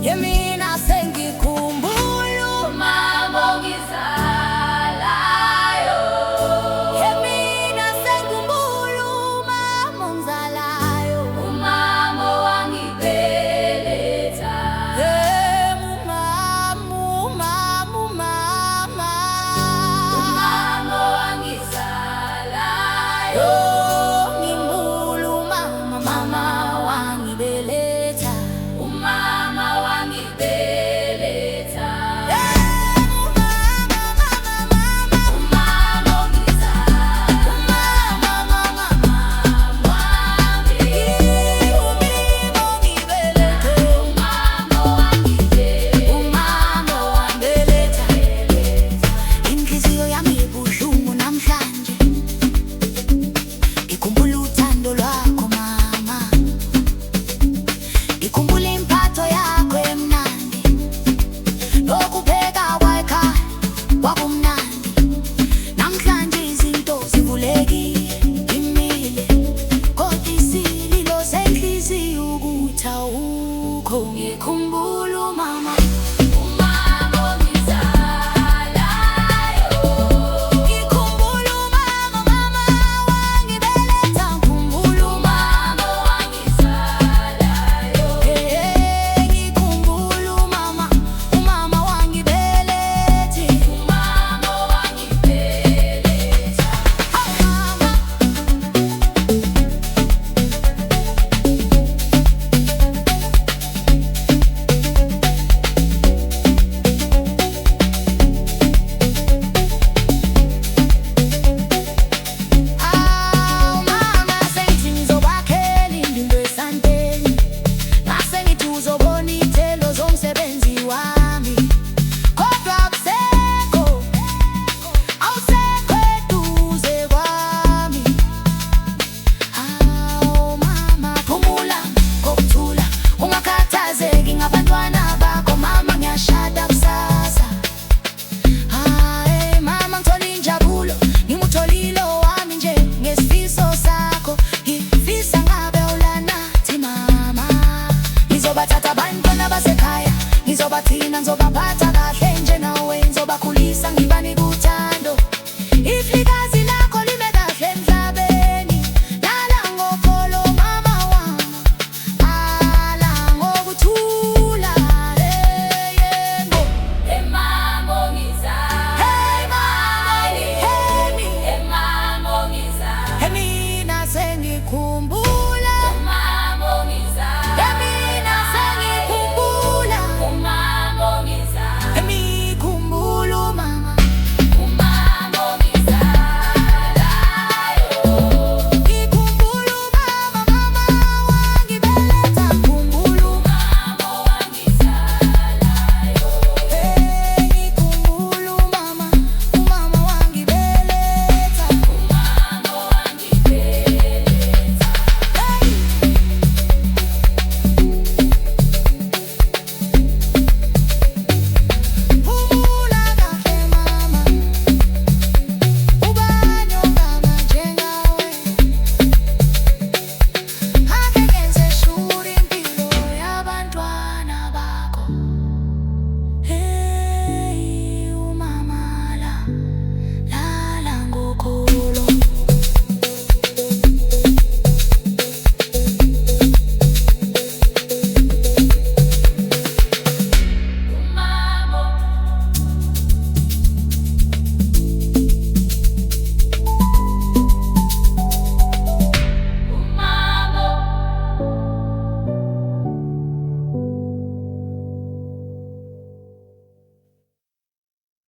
Yemina sengikhumbula umama ongizalayo. Yemina sengikhumbula umama ongizalayo, umama owangibeletha. Umama owangizalayo. Ngikhumbula umama, mama owangibeletha. Umama wangibeletha. Umama ongizalayo. Umama wami. Umama ongibeletha. Umama owangibeletha. Umama owangibeletha. Inhliziyo yami ibuhlungu namhlanje, ngikhumbula uthando lwakho mama, ngikhumbula impatho yakho emnandi, nokupheka kwakhaya kwakumnandi. Namhlanje izinto zivulekile, ngimile kodwa isililo senhliziyo ukuthi awukho. Ngikhumbula umama.